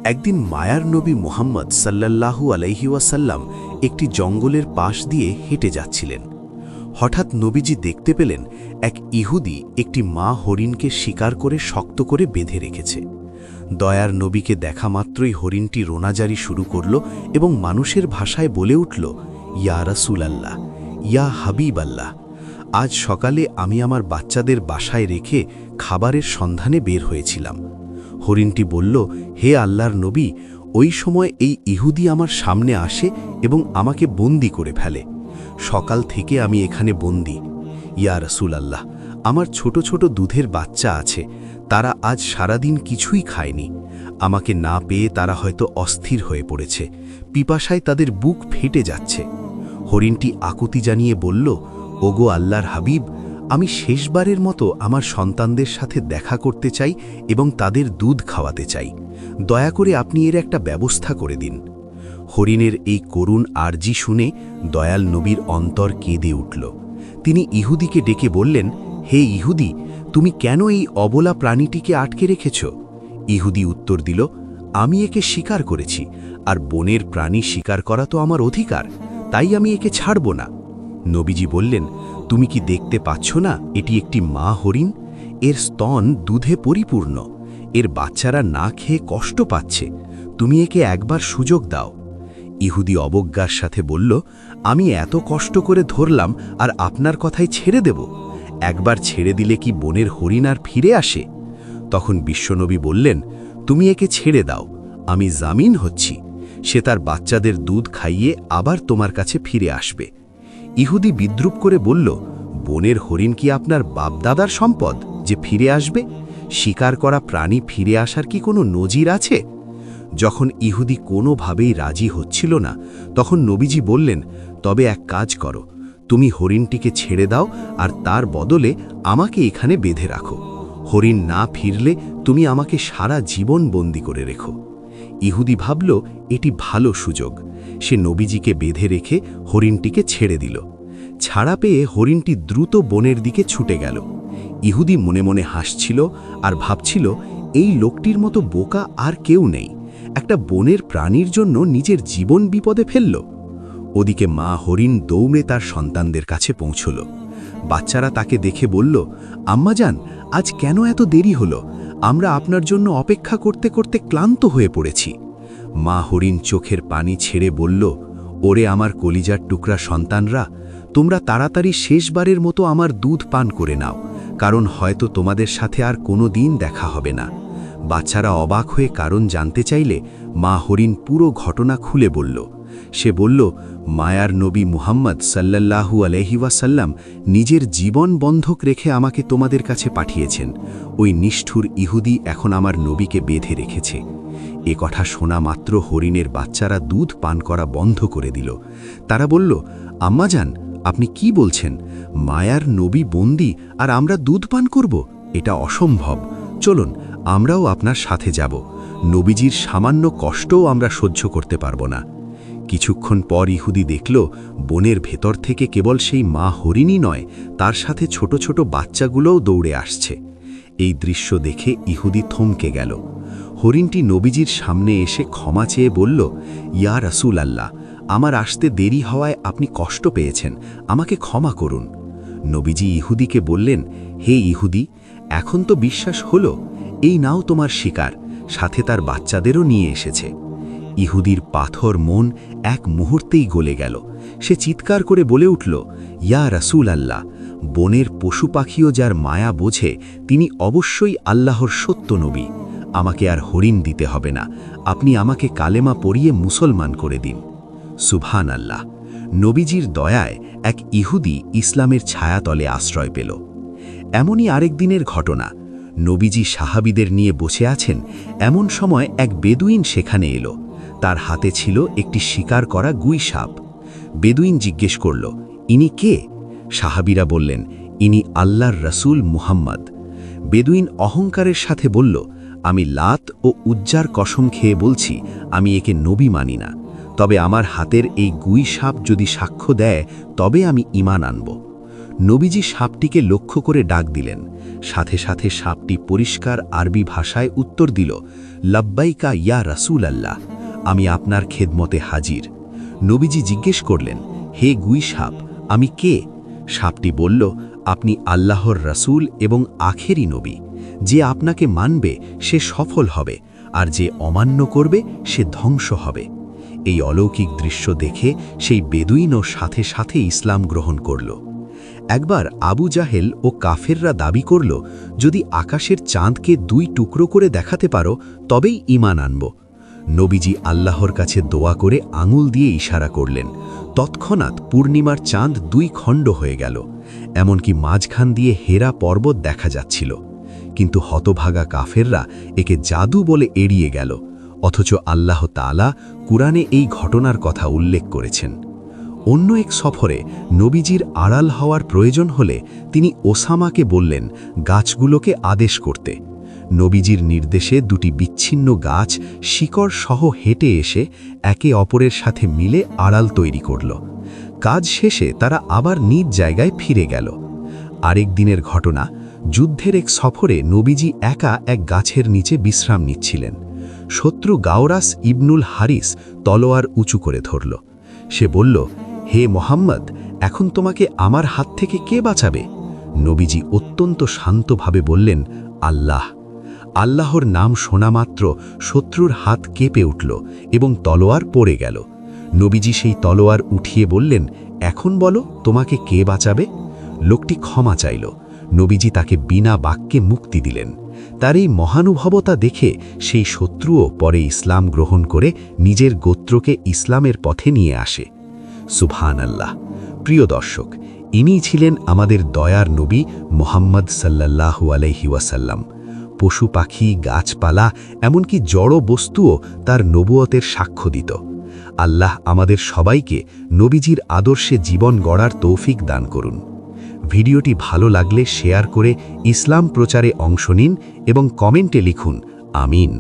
একদিন মায়ার নবী মুহাম্মদ সাল্লাল্লাহু আলাইহি ওয়াসাল্লাম একটি জঙ্গলের পাশ দিয়ে হেঁটে যাচ্ছিলেন। হঠাৎ নবীজি দেখতে পেলেন এক ইহুদি একটি মা হরিণকে শিকার করে শক্ত করে বেঁধে রেখেছে। দয়ার নবীকে দেখা মাত্রই হরিণটি রোনাজারি শুরু করল এবং মানুষের ভাষায় বলে উঠল, ইয়া রাসূলাল্লাহ, ইয়া হাবিব আল্লাহ, আজ সকালে আমি আমার বাচ্চাদের বাসায় রেখে খাবারের সন্ধানে বের হয়েছিলাম। হরিণটি বলল, হে আল্লাহর নবী, ওই সময় এই ইহুদি আমার সামনে আসে এবং আমাকে বন্দি করে ফেলে। সকাল থেকে আমি এখানে বন্দি। ইয়া রাসূলাল্লাহ, আমার ছোট ছোট দুধের বাচ্চা আছে, তারা আজ সারাদিন কিছুই খায়নি। আমাকে না পেয়ে তারা হয়তো অস্থির হয়ে পড়েছে, পিপাসায় তাদের বুক ফেটে যাচ্ছে। হরিণটি আকুতি জানিয়ে বলল, ওগো আল্লাহর হাবিব, আমি শেষবারের মতো আমার সন্তানদের সাথে দেখা করতে চাই এবং তাদের দুধ খাওয়াতে চাই। দয়া করে আপনি এর একটা ব্যবস্থা করে দিন। হরিণের এই করুণ আর্জি শুনে দয়াল নবীর অন্তর কেঁদে উঠল। তিনি ইহুদিকে ডেকে বললেন, হে ইহুদি, তুমি কেন এই অবলা প্রাণীটিকে আটকে রেখেছ? ইহুদি উত্তর দিল, আমি একে শিকার করেছি, আর বনের প্রাণী শিকার করা তো আমার অধিকার, তাই আমি একে ছাড়ব না। নবীজি বললেন, তুমি কি দেখতে পাচ্ছ না এটি একটি মা হরিণ? এর স্তন দুধে পরিপূর্ণ, এর বাচ্চারা না খেয়ে কষ্ট পাচ্ছে, তুমি একে একবার সুযোগ দাও। ইহুদি অবজ্ঞার সাথে বলল, আমি এত কষ্ট করে ধরলাম আর আপনার কথাই ছেড়ে দেব? একবার ছেড়ে দিলে কি বনের হরিণ আর ফিরে আসে? তখন বিশ্বনবী বললেন, তুমি একে ছেড়ে দাও, আমি জামিন হচ্ছি, সে তার বাচ্চাদের দুধ খাইয়ে আবার তোমার কাছে ফিরে আসবে। ইহুদি বিদ্রুপ করে বলল, বনের হরিণ কি আপনার বাপদাদার সম্পদ যে ফিরে আসবে? শিকার করা প্রাণী ফিরে আসার কি কোনো নজির আছে? যখন ইহুদি কোনোভাবেই রাজি হচ্ছিল না, তখন নবীজি বললেন, তবে এক কাজ করো, তুমি হরিণটিকে ছেড়ে দাও আর তার বদলে আমাকে এখানে বেঁধে রাখো। হরিণ না ফিরলে তুমি আমাকে সারা জীবন বন্দি করে রেখো। ইহুদি ভাবল এটি ভালো সুযোগ। সে নবীজিকে বেঁধে রেখে হরিণটিকে ছেড়ে দিল। ছাড়া পেয়ে হরিণটি দ্রুত বনের দিকে ছুটে গেল। ইহুদি মনে মনে হাসছিল আর ভাবছিল, এই লোকটির মতো বোকা আর কেউ নেই, একটা বনের প্রাণীর জন্য নিজের জীবন বিপদে ফেলল। ওদিকে মা হরিণ দৌড়ে তার সন্তানদের কাছে পৌঁছল। বাচ্চারা তাকে দেখে বলল, আম্মাজান, আজ কেন এত দেরি হলো? আমরা আপনার জন্য অপেক্ষা করতে করতে ক্লান্ত হয়ে পড়েছি। মা হরিণ চোখের পানি ছেড়ে বলল, ওরে আমার কলিজার টুকরা সন্তানরা, তোমরা তাড়াতাড়ি শেষবারের মতো আমার দুধ পান করে নাও, কারণ হয়তো তোমাদের সাথে আর কোনো দিন দেখা হবে না। বাচ্চারা অবাক হয়ে কারণ জানতে চাইলে মা হরিণ পুরো ঘটনা খুলে বলল। সে বলল, মায়ার নবী মুহাম্মদ সাল্লাল্লাহু আলাইহি ওয়াসাল্লাম নিজের জীবন বন্ধক রেখে আমাকে তোমাদের কাছে পাঠিয়েছেন। ওই নিষ্ঠুর ইহুদি এখন আমার নবীকে বেঁধে রেখেছে। এ কথা শোনা মাত্র হরিণের বাচ্চারা দুধ পান করা বন্ধ করে দিল। তারা বলল, আম্মাজান, আপনি কি বলছেন? মায়ার নবী বন্দী আর আমরা দুধ পান করব? এটা অসম্ভব। চলুন, আমরাও আপনার সাথে যাব। নবীজির সামান্য কষ্টও আমরা সহ্য করতে পারব না। কিছুক্ষণ পর ইহুদি দেখল, বনের ভেতর থেকে কেবল সেই মা হরিণই নয়, তার সাথে ছোট ছোট বাচ্চাগুলোও দৌড়ে আসছে। এই দৃশ্য দেখে ইহুদি থমকে গেল। হরিণটি নবীজির সামনে এসে ক্ষমা চেয়ে বলল, ইয়া রাসূলাল্লাহ, আমার আসতে দেরি হওয়ায় আপনি কষ্ট পেয়েছেন, আমাকে ক্ষমা করুন। নবীজি ইহুদিকে বললেন, হে ইহুদি, এখন তো বিশ্বাস হলো, এই নাও তোমার শিকার, সাথে তার বাচ্চাদেরও নিয়ে এসেছে। ইহুদির পাথর মন এক মুহূর্তেই গলে গেল। সে চিৎকার করে বলে উঠল, ইয়া রাসূলাল্লাহ, বনের পশু পাখিও যার মায়া বোঝে, তিনি অবশ্যই আল্লাহর সত্য নবী। আমাকে আর হরিণ দিতে হবে না, আপনি আমাকে কালেমা পড়িয়ে মুসলমান করে দিন। সুবহান আল্লাহ। নবীজির দয়ায় এক ইহুদি ইসলামের ছায়াতলে আশ্রয় পেল। এমনই আরেক দিনের ঘটনা। নবীজি সাহাবীদের নিয়ে বসে আছেন, এমন সময় এক বেদুইন সেখানে এলো। তার হাতে ছিল একটি শিকার করা গুই সাপ। বেদুইন জিজ্ঞেস করল, ইনি কে? সাহাবীরা বললেন, ইনি আল্লাহর রসুল মুহাম্মদ। বেদুইন অহংকারের সাথে বলল, আমি লাত ও উজ্জার কসম খেয়ে বলছি, আমি একে নবী মানি না, তবে আমার হাতের এই গুই সাপ যদি সাক্ষ্য দেয় তবে আমি ঈমান আনব। নবীজি সাপটিকে লক্ষ্য করে ডাক দিলেন। সাথে সাথে সাপটি পরিষ্কার আরবি ভাষায় উত্তর দিল, লাব্বাইকা ইয়া রাসূল আল্লাহ, আমি আপনার খেদমতে হাজির। নবীজি জিজ্ঞেস করলেন, হে গুই সাপ, আমি কে? সাপটি বলল, আপনি আল্লাহর রাসূল এবং আখেরি নবী। যে আপনাকে মানবে সে সফল হবে, আর যে অমান্য করবে সে ধ্বংস হবে। এই অলৌকিক দৃশ্য দেখে সেই বেদুইনও সাথে সাথে ইসলাম গ্রহণ করল। একবার আবু জাহেল ও কাফেররা দাবি করল, যদি আকাশের চাঁদকে 2 টুকরো করে দেখাতে পারো তবেই ঈমান আনব। নবীজি আল্লাহর কাছে দোয়া করে আঙুল দিয়ে ইশারা করলেন। তৎক্ষণাৎ পূর্ণিমার চাঁদ 2 খণ্ড হয়ে গেল, এমনকি মাঝখান দিয়ে হেরা পর্বত দেখা যাচ্ছিল। কিন্তু হতভাগা কাফেররা একে জাদু বলে এড়িয়ে গেল, অথচ আল্লাহ তাআলা কুরআনে এই ঘটনার কথা উল্লেখ করেছেন। অন্য এক সফরে নবীজির আড়াল হওয়ার প্রয়োজন হলে তিনি ওসামাকে বললেন গাছগুলোকে আদেশ করতে। নবীজির নির্দেশে 2টি বিচ্ছিন্ন গাছ শিকড় সহ হেঁটে এসে একে অপরের সাথে মিলে আড়াল তৈরি করল। কাজ শেষে তারা আবার নিজ জায়গায় ফিরে গেল। আরেক দিনের ঘটনা, যুদ্ধের এক সফরে নবীজি একা এক গাছের নিচে বিশ্রাম নিচ্ছিলেন। শত্রু গাওরাস ইবনুল হারিস তলোয়ার উঁচু করে ধরল। সে বলল, হে মোহাম্মদ, এখন তোমাকে আমার হাত থেকে কে বাঁচাবে? নবীজি অত্যন্ত শান্তভাবে বললেন, আল্লাহ। আল্লাহর নাম শোনা মাত্র শত্রুর হাত কেঁপে উঠল এবং তলোয়ার পড়ে গেল। নবীজি সেই তলোয়ার উঠিয়ে বললেন, এখন বলো তোমাকে কে বাঁচাবে? লোকটি ক্ষমা চাইল। নবীজি তাকে বিনা বাক্যে মুক্তি দিলেন। তার এই মহানুভবতা দেখে সেই শত্রুও পরে ইসলাম গ্রহণ করে নিজের গোত্রকে ইসলামের পথে নিয়ে আসে। সুবহানাল্লাহ। প্রিয় দর্শক, ইনিই ছিলেন আমাদের দয়ার নবী মুহাম্মদ সাল্লাল্লাহু আলাইহি ওয়াসাল্লাম। পশু পাখি, গাছপালা, এমনকি জড় বস্তুও তার নবুয়তের সাক্ষ্য দিত। আল্লাহ আমাদের সবাইকে নবীজির আদর্শে জীবন গড়ার তৌফিক দান করুন। ভিডিওটি ভালো লাগলে শেয়ার করে ইসলাম প্রচারে অংশ নিন এবং কমেন্টে লিখুন আমিন।